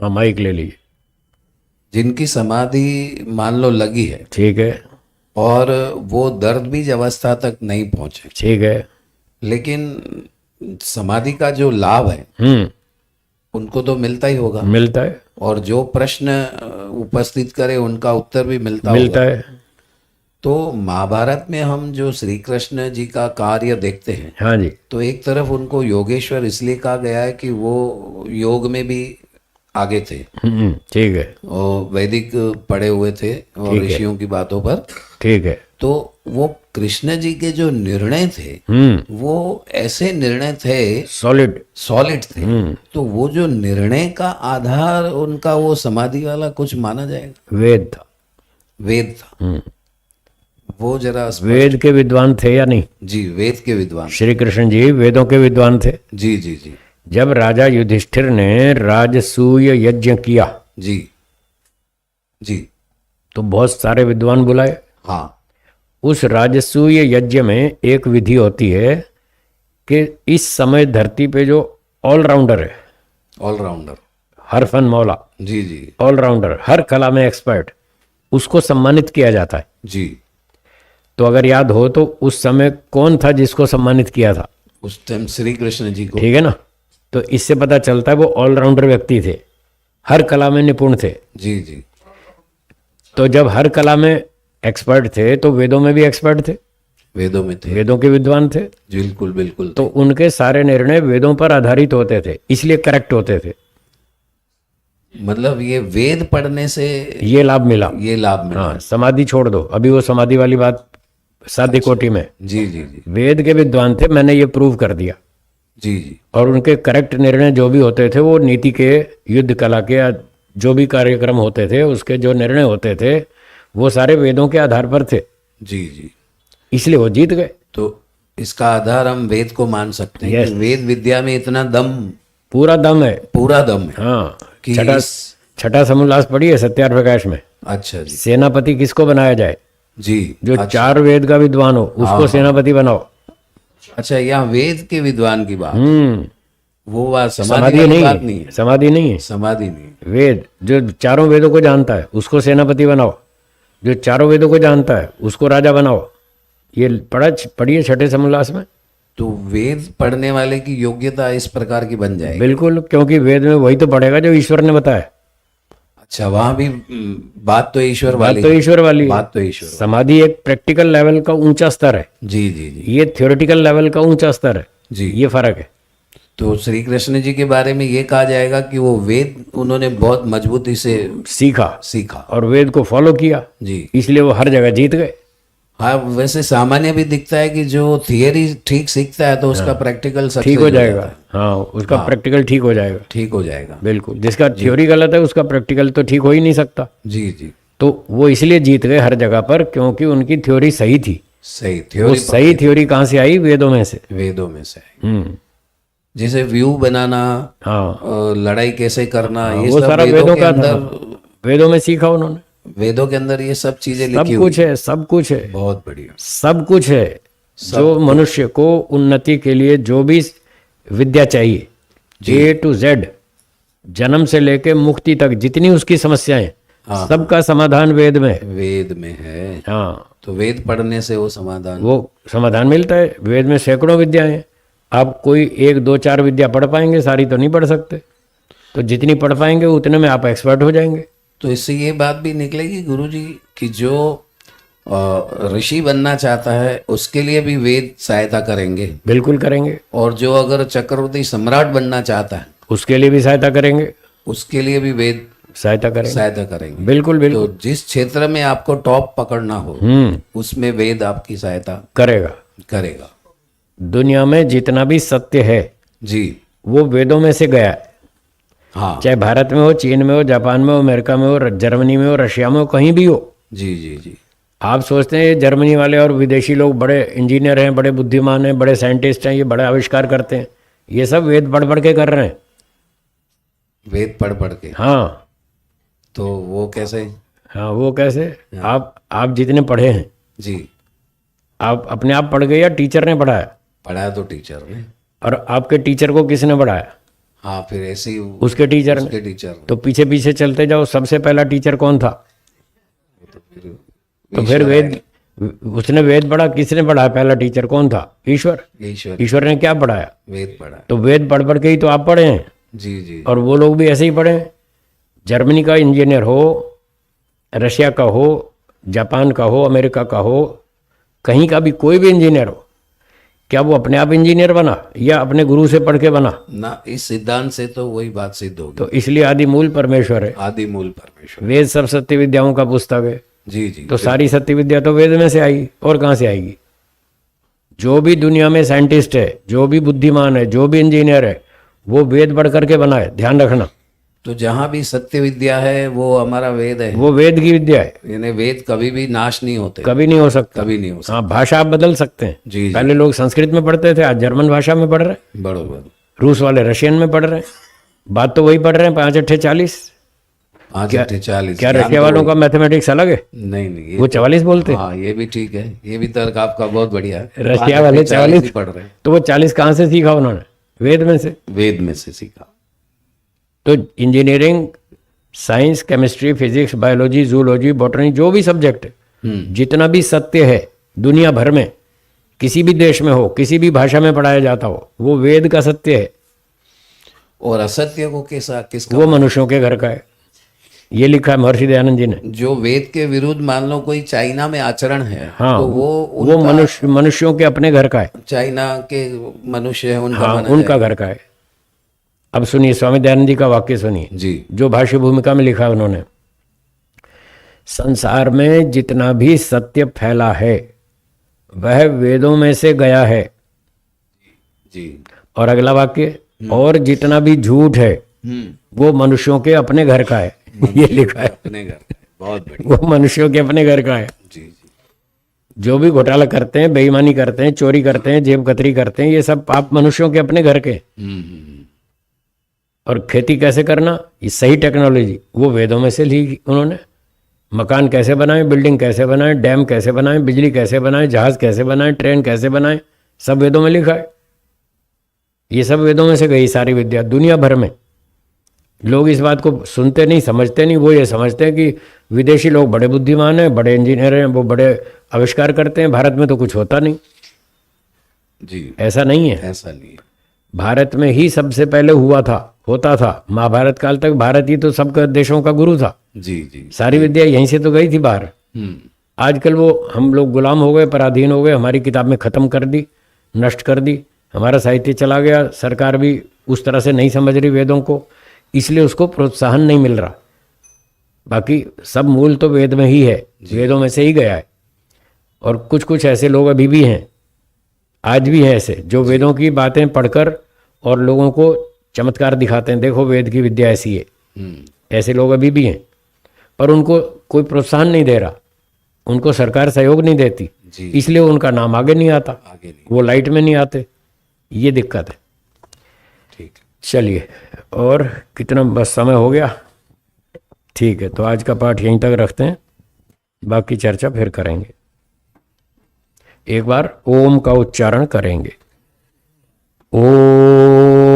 हाँ माइक ले लीजिए। जिनकी समाधि मान लो लगी है ठीक है। और वो दर्द बीज अवस्था तक नहीं पहुंचे, ठीक है। लेकिन समाधि का जो लाभ है उनको तो मिलता ही होगा, मिलता है। और जो प्रश्न उपस्थित करे उनका उत्तर भी मिलता मिलता होगा। है। तो महाभारत में हम जो श्री कृष्ण जी का कार्य देखते हैं, हाँ जी। तो एक तरफ उनको योगेश्वर इसलिए कहा गया है कि वो योग में भी आगे थे ठीक है। और वैदिक पढ़े हुए थे और ठीक है। ऋषियों की बातों पर। ठीक है। तो वो कृष्ण जी के जो निर्णय थे वो ऐसे निर्णय थे, सॉलिड। सॉलिड थे। तो वो जो निर्णय का आधार उनका वो समाधि वाला कुछ माना जाएगा? वेद था। वेद था। वो जरा वेद के विद्वान थे या नहीं? जी, वेद के विद्वान। श्री कृष्ण जी वेदों के विद्वान थे। जी जी जी जब राजा युधिष्ठिर ने राजसूय यज्ञ किया जी जी। तो बहुत सारे विद्वान बुलाए। हाँ उस राजसूय यज्ञ में एक विधि होती है कि इस समय धरती पे जो ऑलराउंडर है, ऑलराउंडर, हर फन मौला, जी जी ऑलराउंडर, हर कला में एक्सपर्ट, उसको सम्मानित किया जाता है। जी। तो अगर याद हो तो उस समय कौन था जिसको सम्मानित किया था? उस टाइम श्री कृष्ण जी को। ठीक है ना। तो इससे पता चलता है वो ऑलराउंडर व्यक्ति थे, हर कला में निपुण थे। जी जी। तो जब हर कला में एक्सपर्ट थे तो वेदों में भी एक्सपर्ट थे, वेदों में थे, वेदों के विद्वान थे। बिल्कुल बिल्कुल। तो उनके सारे निर्णय वेदों पर आधारित होते थे, इसलिए करेक्ट होते थे। मतलब ये वेद पढ़ने से ये लाभ मिला। ये लाभ मिला। हाँ, समाधि छोड़ दो, अभी वो समाधि वाली बात साध्य कोटि में। जी जी जी वेद के विद्वान थे, मैंने ये प्रूव कर दिया। जी जी। और उनके करेक्ट निर्णय जो भी होते थे वो नीति के, युद्ध कला के, या जो भी कार्यक्रम होते थे उसके जो निर्णय होते थे वो सारे वेदों के आधार पर थे, जी जी। इसलिए वो जीत गए। तो इसका आधार हम वेद को मान सकते हैं कि वेद विद्या में इतना दम, पूरा दम है। पूरा दम है। हाँ, कि छठा समोल्लास पढ़ी है सत्यार्थ प्रकाश में। अच्छा जी। सेनापति किसको बनाया जाए? जी। जो अच्छा। चार वेद का विद्वान हो उसको सेनापति बनाओ। अच्छा, यहाँ वेद के विद्वान की बात, वो बात समाधि समाधि वाली नहीं बात है, नहीं है। समाधि नहीं है, समाधि नहीं। वेद जो चारों वेदों को जानता है उसको सेनापति बनाओ, जो चारों वेदों को जानता है उसको राजा बनाओ। ये पढ़िए छठे समोल्लास में। तो वेद पढ़ने वाले की योग्यता इस प्रकार की बन जाएगी। बिल्कुल, क्योंकि वेद में वही तो पढ़ेगा जो ईश्वर ने बताया। अच्छा, वहां भी बात तो ईश्वर वाली, बात तो ईश्वर वाली है। बात तो ईश्वर। समाधि एक प्रैक्टिकल लेवल का ऊंचा स्तर है, जी जी जी ये थ्योरेटिकल लेवल का ऊंचा स्तर है। जी। ये फर्क है। तो श्री कृष्ण जी के बारे में ये कहा जाएगा कि वो वेद उन्होंने बहुत मजबूती से सीखा और वेद को फॉलो किया, जी। इसलिए वो हर जगह जीत गए। हाँ, वैसे सामान्य भी दिखता है कि जो थियरी ठीक सीखता है तो उसका प्रैक्टिकल ठीक हो जाएगा। हाँ, उसका प्रैक्टिकल ठीक हो जाएगा। ठीक हो जाएगा। बिल्कुल, जिसका थ्योरी गलत है उसका प्रैक्टिकल तो ठीक हो ही नहीं सकता। जी जी। तो वो इसलिए जीत गए हर जगह पर क्योंकि उनकी थ्योरी सही थी। सही वो थ्योरी। सही थ्योरी कहाँ से आई? वेदों में से। वेदों में से। जैसे व्यू बनाना, हाँ, लड़ाई कैसे करना, ये वो सब सारा वेदों के का अंदर, था, वेदों में सीखा उन्होंने। वेदों के अंदर ये सब चीजें सब लिखी कुछ हुई। है, सब कुछ है, बहुत बढ़िया। सब कुछ है। जो मनुष्य को उन्नति के लिए जो भी विद्या चाहिए, ए टू जेड, जन्म से लेके मुक्ति तक जितनी उसकी समस्याएं, सबका समाधान वेद में है। वेद में है। हाँ, तो वेद पढ़ने से वो समाधान मिलता है। वेद में सैकड़ों विद्याएं हैं। आप कोई एक दो चार विद्या पढ़ पाएंगे, सारी तो नहीं पढ़ सकते। तो जितनी पढ़ पाएंगे उतने में आप एक्सपर्ट हो जाएंगे। तो इससे ये बात भी निकलेगी गुरुजी कि जो ऋषि बनना चाहता है उसके लिए भी वेद सहायता करेंगे। बिल्कुल करेंगे। और जो अगर चक्रवर्ती सम्राट बनना चाहता है उसके लिए भी सहायता करेंगे। उसके लिए भी वेद सहायता करेंगे। बिल्कुल बिल्कुल। तो जिस क्षेत्र में आपको टॉप पकड़ना हो उसमें वेद आपकी सहायता करेगा। दुनिया में जितना भी सत्य है जी, वो वेदों में से गया है। हाँ, चाहे भारत में हो, चीन में हो, जापान में हो, अमेरिका में हो, जर्मनी में हो, रशिया में हो, कहीं भी हो। जी जी जी। आप सोचते हैं ये जर्मनी वाले और विदेशी लोग बड़े इंजीनियर हैं, बड़े बुद्धिमान हैं, बड़े साइंटिस्ट हैं, ये बड़े आविष्कार करते हैं। ये सब वेद पढ़ पढ़ के कर रहे हैं। वेद पढ़ पढ़ के। हाँ। तो वो कैसे? हाँ, वो कैसे? आप जितने पढ़े हैं जी, आप अपने आप पढ़ गए या टीचर ने पढ़ाया? पढ़ाया तो टीचर ने। और आपके टीचर को किसने पढ़ाया? हाँ, फिर ऐसे ही उसके टीचर ने। उसके टीचर तो पीछे पीछे चलते जाओ, सबसे पहला टीचर कौन था? तो फिर वेद, उसने वेद पढ़ा, किसने पढ़ाया? पहला टीचर कौन था? ईश्वर। ईश्वर ईश्वर ने क्या पढ़ाया? वेद पढ़ा। तो वेद पढ़ पढ़ के ही तो आप पढ़े हैं, जी जी। और वो लोग भी ऐसे ही पढ़े हैं। जर्मनी का इंजीनियर हो, रशिया का हो, जापान का हो, अमेरिका का हो, कहीं का भी कोई भी इंजीनियर हो, क्या वो अपने आप इंजीनियर बना या अपने गुरु से पढ़ के बना? ना, इस सिद्धांत से तो वही बात सिद्ध होगी। तो इसलिए आदि मूल परमेश्वर है। आदि मूल परमेश्वर। वेद सब सत्य विद्याओं का पुस्तक है। जी जी। तो सारी सत्य विद्या तो वेद में से आएगी, और कहाँ से आएगी? जो भी दुनिया में साइंटिस्ट है, जो भी बुद्धिमान है, जो भी इंजीनियर है, वो वेद पढ़ करके बना है, ध्यान रखना। तो जहाँ भी सत्य विद्या है वो हमारा वेद है। वो वेद की विद्या है, यानी वेद कभी भी नाश नहीं होते। कभी नहीं हो सकता। कभी नहीं हो सकता। हाँ, भाषा आप बदल सकते हैं। जी जी। पहले लोग संस्कृत में पढ़ते थे, आज जर्मन भाषा में पढ़ रहे हैं। बरोबर। रूस वाले रशियन में पढ़ रहे हैं। बात तो वही पढ़ रहे हैं, 5 अट्ठे 40। 5/40। क्या रशिया वालों का मैथमेटिक्स अलग है? नहीं नहीं, वो 44 बोलते हैं। हाँ, ये भी ठीक है, ये भी तर्क आपका बहुत बढ़िया है। रशिया वाले 5/40 40 पढ़ रहे हैं। तो वो 40 कहाँ से सीखा उन्होंने? वेद में से। वेद में से सीखा। तो engineering, science, chemistry, physics, biology, zoology, botany, जो भी सब्जेक्ट है, जितना भी सत्य है दुनिया भर में, किसी भी देश में हो, किसी भी भाषा में पढ़ाया जाता हो, वो वेद का सत्य है। और असत्य को किसका? वो मनुष्यों के घर का है। ये लिखा है महर्षि दयानंद जी ने। जो वेद के विरुद्ध मान लो कोई चाइना में आचरण है, हाँ, तो वो मनुष्यों के अपने घर का है। चाइना के मनुष्य है उनका हाँ, माना उनका घर का है। अब सुनिए, स्वामी दयानंद जी का वाक्य सुनिए, जी। जो भाष्य भूमिका में लिखा है उन्होंने। संसार में जितना भी सत्य फैला है वह वेदों में से गया है। जी। और अगला वाक्य, और जितना भी झूठ है वो मनुष्यों के अपने घर का है। ये लिखा है, अपने घर का है। बहुत बढ़िया। वो मनुष्यों के अपने घर का है। जी जी। जो भी घोटाला करते हैं, बेईमानी करते हैं, चोरी करते हैं, जेब कतरी करते हैं, ये सब पाप मनुष्यों के अपने घर के। और खेती कैसे करना, ये सही टेक्नोलॉजी वो वेदों में से ली उन्होंने। मकान कैसे बनाएं, बिल्डिंग कैसे बनाएं, डैम कैसे बनाएं, बिजली कैसे बनाएं, जहाज कैसे बनाएं, ट्रेन कैसे बनाएं, सब वेदों में लिखा है। ये सब वेदों में से गई सारी विद्या दुनिया भर में। लोग इस बात को सुनते नहीं, समझते नहीं। वो ये समझते हैं कि विदेशी लोग बड़े बुद्धिमान हैं, बड़े इंजीनियर हैं, वो बड़े आविष्कार करते हैं, भारत में तो कुछ होता नहीं। जी, ऐसा नहीं है। ऐसा नहीं है। भारत में ही सबसे पहले होता था। महाभारत काल तक भारत ही तो सब देशों का गुरु था। जी जी। सारी विद्या यहीं से तो गई थी बाहर। आजकल वो हम लोग गुलाम हो गए, पराधीन हो गए, हमारी किताब में ख़त्म कर दी, नष्ट कर दी, हमारा साहित्य चला गया। सरकार भी उस तरह से नहीं समझ रही वेदों को, इसलिए उसको प्रोत्साहन नहीं मिल रहा। बाकी सब मूल तो वेद में ही है, वेदों में से ही गया है। और कुछ कुछ ऐसे लोग अभी भी हैं, आज भी हैं ऐसे, जो वेदों की बातें पढ़कर और लोगों को चमत्कार दिखाते हैं, देखो वेद की विद्या ऐसी है। ऐसे लोग अभी भी हैं, पर उनको कोई प्रोत्साहन नहीं दे रहा, उनको सरकार सहयोग नहीं देती, इसलिए उनका नाम आगे नहीं आता, आगे नहीं। वो लाइट में नहीं आते। ये दिक्कत है। ठीक। चलिए, और कितना बस समय हो गया? ठीक है, तो आज का पाठ यहीं तक रखते हैं, बाकी चर्चा फिर करेंगे। एक बार ओम का उच्चारण करेंगे। ओम।